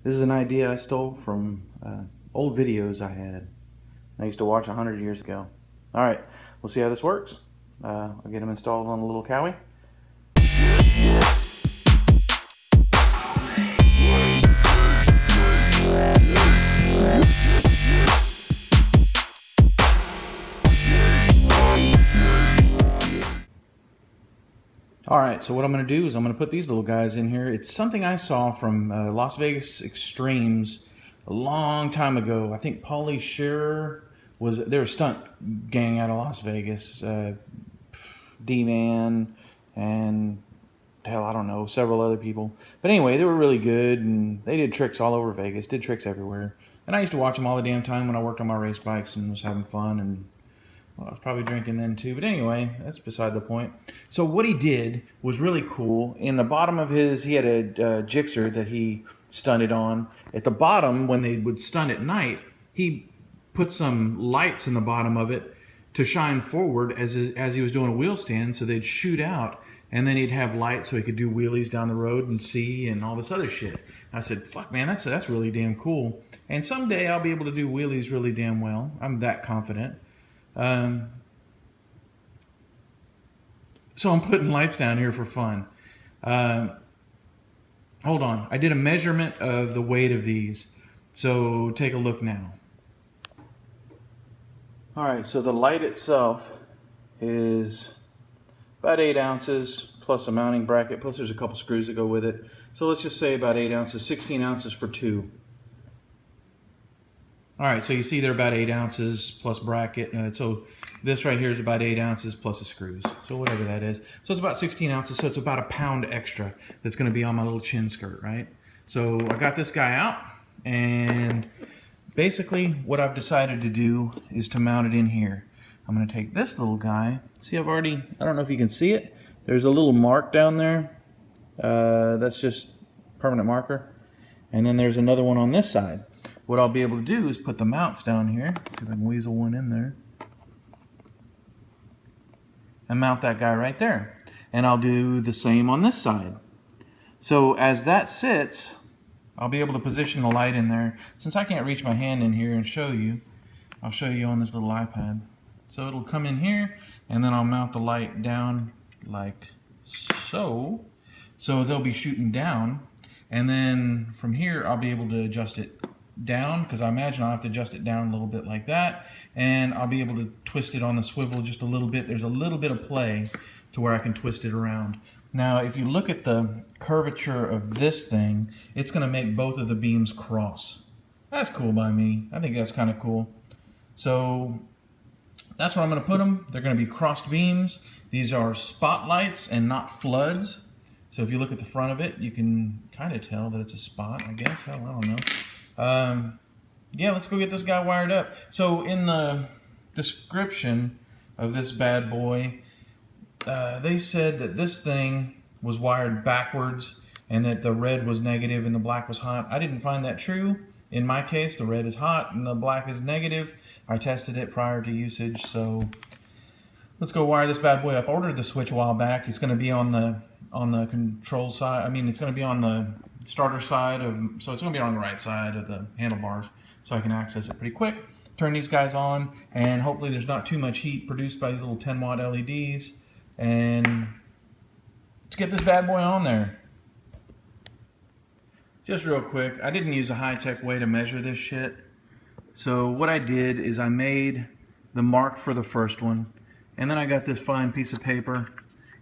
This is an idea I stole from old videos I had. I used to watch 100 years ago. All right, we'll see how this works. I'll get them installed on a little Cowie. Alright, so what I'm going to do is I'm going to put these little guys in here. It's something I saw from Las Vegas Extremes a long time ago. I think Pauly Shearer they're a stunt gang out of Las Vegas. D-Man and hell, I don't know, several other people. But anyway, they were really good and they did tricks all over Vegas, did tricks everywhere. And I used to watch them all the damn time when I worked on my race bikes and was having fun, and well, I was probably drinking then too, but anyway, that's beside the point. So what he did was really cool. In the bottom of he had a Gixxer that he stunted on. At the bottom, when they would stunt at night, he put some lights in the bottom of it to shine forward as he was doing a wheel stand, so they'd shoot out, and then he'd have lights so he could do wheelies down the road and see and all this other shit. I said, fuck man, that's really damn cool. And someday I'll be able to do wheelies really damn well. I'm that confident. So I'm putting lights down here for fun. Hold on. I did a measurement of the weight of these. So take a look now. Alright, so the light itself is about 8 ounces plus a mounting bracket, plus there's a couple screws that go with it. So let's just say about 8 ounces, 16 ounces for 2. Alright, so you see they're about 8 ounces plus bracket. So this right here is about 8 ounces plus the screws. So whatever that is. So it's about 16 ounces, so it's about a pound extra that's going to be on my little chin skirt, right? So I got this guy out, and basically what I've decided to do is to mount it in here. I'm going to take this little guy. See, I don't know if you can see it. There's a little mark down there. That's just permanent marker. And then there's another one on this side. What I'll be able to do is put the mounts down here. See if I can weasel one in there. And mount that guy right there. And I'll do the same on this side. So as that sits, I'll be able to position the light in there. Since I can't reach my hand in here and show you, I'll show you on this little iPad. So it'll come in here, and then I'll mount the light down like so. So they'll be shooting down. And then from here, I'll be able to adjust it down, because I imagine I'll have to adjust it down a little bit like that, and I'll be able to twist it on the swivel just a little bit. There's a little bit of play to where I can twist it around. Now if you look at the curvature of this thing, it's going to make both of the beams cross. That's cool by me. I think that's kind of cool. So that's where I'm going to put them. They're going to be crossed beams. These are spotlights and not floods. So if you look at the front of it, you can kind of tell that it's a spot, I guess. Hell, I don't know. Yeah, let's go get this guy wired up. So in the description of this bad boy, they said that this thing was wired backwards and that the red was negative and the black was hot. I didn't find that true. In my case, the red is hot and the black is negative. I tested it prior to usage, so let's go wire this bad boy up. I ordered the switch a while back. It's going to be on the control side. I mean, it's going to be on the starter side so it's going to be on the right side of the handlebars, so I can access it pretty quick. Turn these guys on, and hopefully there's not too much heat produced by these little 10-watt LEDs, and let's get this bad boy on there. Just real quick, I didn't use a high-tech way to measure this shit. So what I did is I made the mark for the first one, and then I got this fine piece of paper,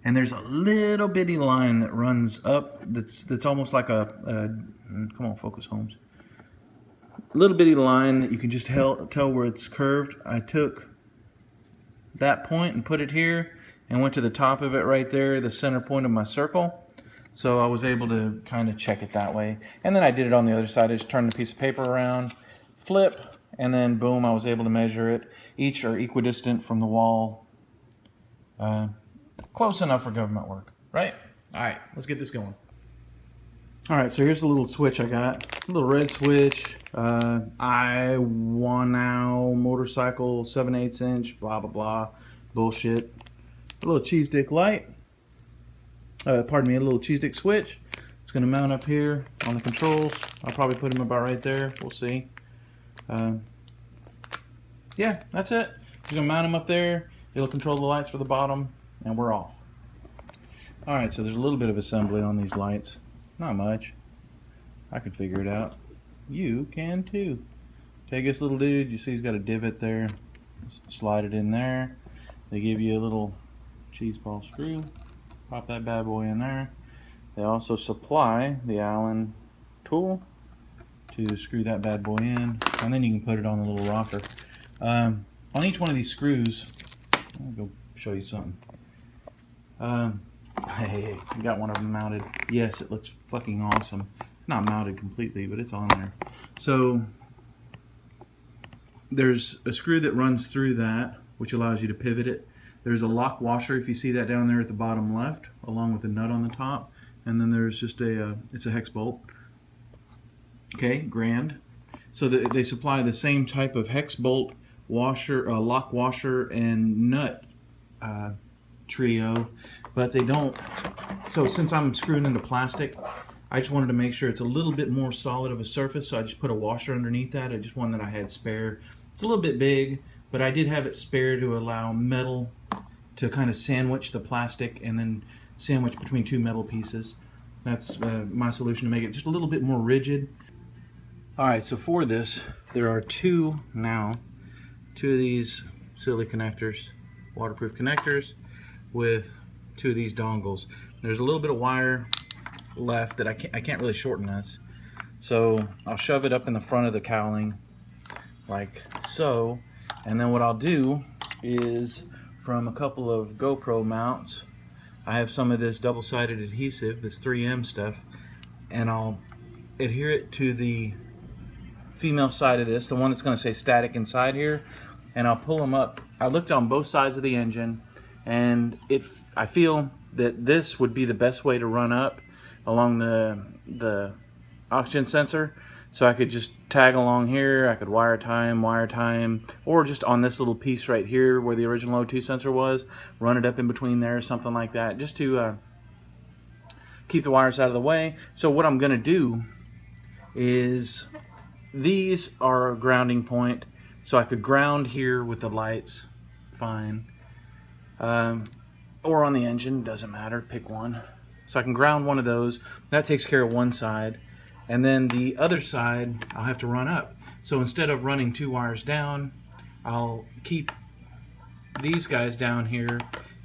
and there's a little bitty line that runs up that's almost like a come on, focus, Holmes. A little bitty line that you can just tell where it's curved. I took that point and put it here and went to the top of it right there, the center point of my circle. So I was able to kind of check it that way. And then I did it on the other side. I just turned the piece of paper around, flip, and then boom, I was able to measure it. Each are equidistant from the wall. Close enough for government work, right? All right, let's get this going. All right, so here's the little switch I got. A little red switch. I want now motorcycle 7/8 inch, blah, blah, blah. Bullshit. A little cheese dick light. Pardon me, a little cheese dick switch. It's It's going to mount up here on the controls. I'll probably put them about right there. We'll see. Yeah, that's it. You're going to mount them up there. It'll control the lights for the bottom, and we're off. Alright, so there's a little bit of assembly on these lights. Not much. I can figure it out. You can too. Take this little dude, you see he's got a divot there. Slide it in there. They give you a little cheese ball screw. Pop that bad boy in there. They also supply the Allen tool to screw that bad boy in, and then you can put it on the little rocker. On each one of these screws, I'll go show you something. Hey, you got one of them mounted. Yes, it looks fucking awesome. It's not mounted completely, but it's on there. So there's a screw that runs through that, which allows you to pivot it. There's a lock washer, if you see that down there at the bottom left, along with a nut on the top. And then there's just it's a hex bolt. Okay, grand. So they supply the same type of hex bolt washer, lock washer, and nut trio, but they don't. So since I'm screwing into plastic, I just wanted to make sure it's a little bit more solid of a surface, so I just put a washer underneath that. I just one that I had spare. It's a little bit big, but I did have it spare to allow metal to kind of sandwich the plastic and then sandwich between two metal pieces. That's my solution to make it just a little bit more rigid. Alright, so for this, there are two of these silly connectors, waterproof connectors, with two of these dongles. There's a little bit of wire left that I can't really shorten this. So I'll shove it up in the front of the cowling like so, and then what I'll do is from a couple of GoPro mounts, I have some of this double-sided adhesive, this 3M stuff, and I'll adhere it to the female side of this, the one that's going to say static inside here, and I'll pull them up. I looked on both sides of the engine, and I feel that this would be the best way to run up along the oxygen sensor. So I could just tag along here, I could wire tie them, or just on this little piece right here where the original O2 sensor was, run it up in between there, something like that, just to keep the wires out of the way. So what I'm going to do is, these are a grounding point, so I could ground here with the lights, fine, or on the engine, doesn't matter, pick one. So I can ground one of those, that takes care of one side. And then the other side, I'll have to run up. So instead of running two wires down, I'll keep these guys down here,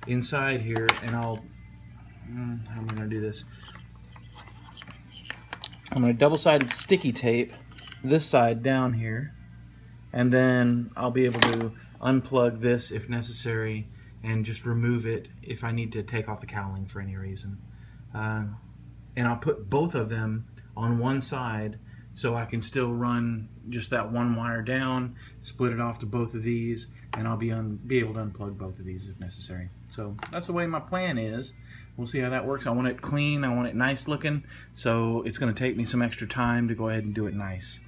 inside here, and how am I going to do this? I'm going to double-sided sticky tape this side down here, and then I'll be able to unplug this if necessary, and just remove it if I need to take off the cowling for any reason. And I'll put both of them on one side so I can still run just that one wire down, split it off to both of these, and I'll be able to unplug both of these if necessary. So that's the way my plan is. We'll see how that works. I want it clean, I want it nice looking, so it's going to take me some extra time to go ahead and do it nice.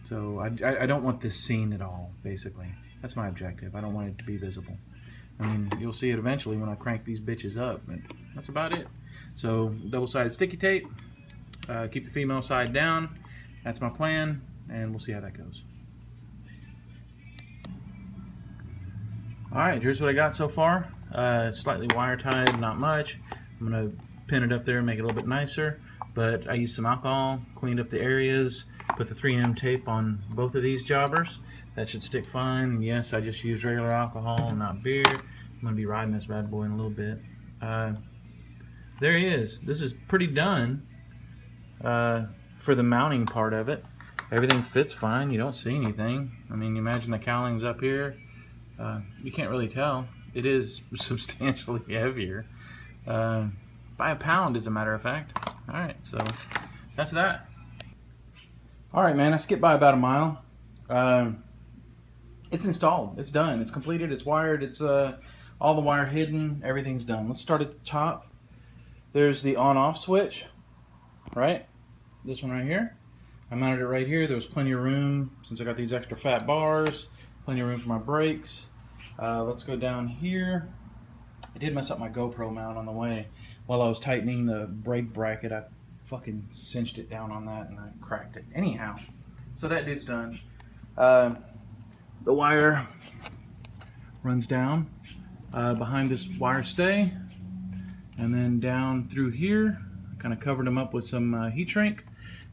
So I don't want this seen at all, basically. That's my objective. I don't want it to be visible. I mean, you'll see it eventually when I crank these bitches up, but that's about it. So double-sided sticky tape, keep the female side down. That's my plan, and we'll see how that goes. Alright, here's what I got so far. Slightly wire tied, not much. I'm going to pin it up there and make it a little bit nicer, but I used some alcohol, cleaned up the areas, put the 3M tape on both of these jobbers. That should stick fine. And yes, I just used regular alcohol, not beer. I'm going to be riding this bad boy in a little bit. There he is. This is pretty done for the mounting part of it. Everything fits fine. You don't see anything. I mean, imagine the cowling's up here. You can't really tell. It is substantially heavier. By a pound, as a matter of fact. Alright, so that's that. Alright, man, I skipped by about a mile. It's installed. It's done. It's completed. It's wired. It's all the wire hidden. Everything's done. Let's start at the top. There's the on-off switch, right? This one right here. I mounted it right here. There was plenty of room since I got these extra fat bars. Plenty of room for my brakes. Let's go down here. I did mess up my GoPro mount on the way. While I was tightening the brake bracket, I fucking cinched it down on that and I cracked it. Anyhow, so that dude's done. The wire runs down behind this wire stay and then down through here. I kind of covered them up with some heat shrink.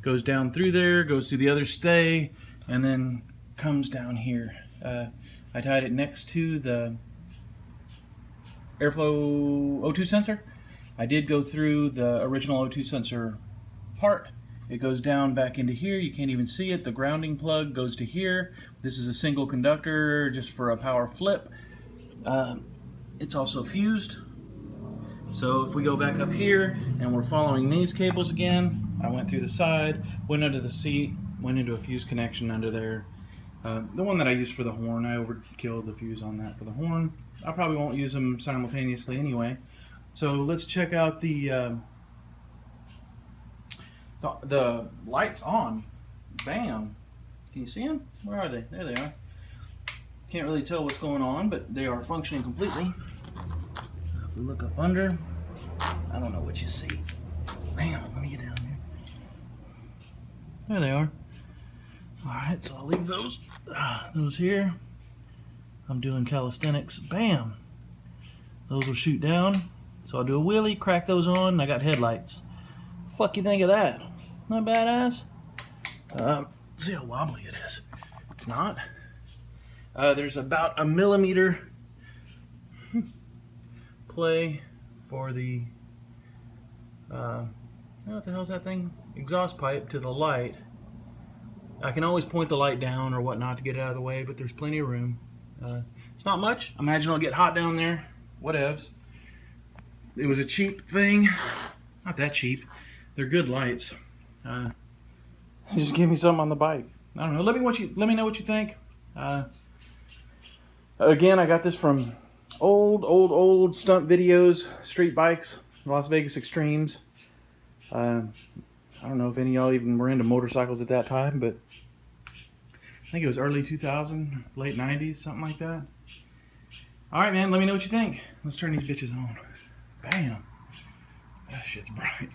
Goes down through there, goes through the other stay, and then comes down here. I tied it next to the airflow O2 sensor. I did go through the original O2 sensor part. It goes down back into here. You can't even see it. The grounding plug goes to here. This is a single conductor just for a power flip. It's also fused. So if we go back up here and we're following these cables again, I went through the side, went under the seat, went into a fuse connection under there. The one that I used for the horn, I overkilled the fuse on that for the horn. I probably won't use them simultaneously anyway. So let's check out the lights on. Bam. Can you see them? Where are they? There they are. Can't really tell what's going on, but they are functioning completely. If we look up under, I don't know what you see. Bam, let me get down here. There they are. Alright, so I'll leave those here. I'm doing calisthenics. Bam! Those will shoot down. So I'll do a wheelie, crack those on, and I got headlights. Fuck you think of that? Not badass? See how wobbly it is. It's not. There's about a millimeter play for the what the hell's that thing? Exhaust pipe to the light. I can always point the light down or whatnot to get it out of the way, but there's plenty of room. It's not much. Imagine it'll get hot down there. Whatevs. It was a cheap thing. Not that cheap. They're good lights. Just give me something on the bike. I don't know. Let me know what you think. Again, I got this from old stunt videos, street bikes, Las Vegas Extremes. I don't know if any of y'all even were into motorcycles at that time, but I think it was early 2000, late 90s, something like that. Alright, man, let me know what you think. Let's turn these bitches on. Bam. That shit's bright.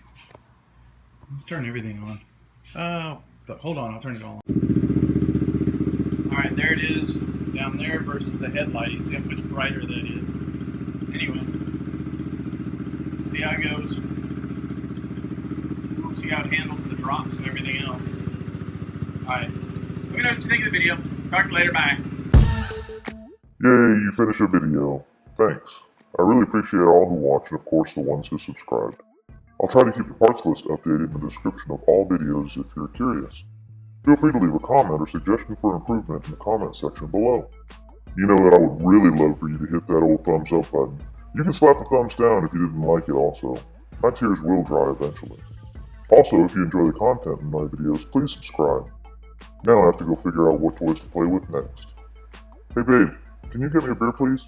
Let's turn everything on. Hold on, I'll turn it on. Alright, there it is. Down there versus the headlight. You see how much brighter that is. Anyway. See how it goes. See how it handles the drops and everything else. Alright. Let me know what you think of the video. Talk to you later. Bye. Yay, you finished a video. Thanks. I really appreciate all who watch and of course the ones who subscribed. I'll try to keep the parts list updated in the description of all videos if you're curious. Feel free to leave a comment or suggestion for improvement in the comment section below. You know that I would really love for you to hit that old thumbs up button. You can slap the thumbs down if you didn't like it also. My tears will dry eventually. Also, if you enjoy the content in my videos, please subscribe. Now I have to go figure out what toys to play with next. Hey babe, can you get me a beer please?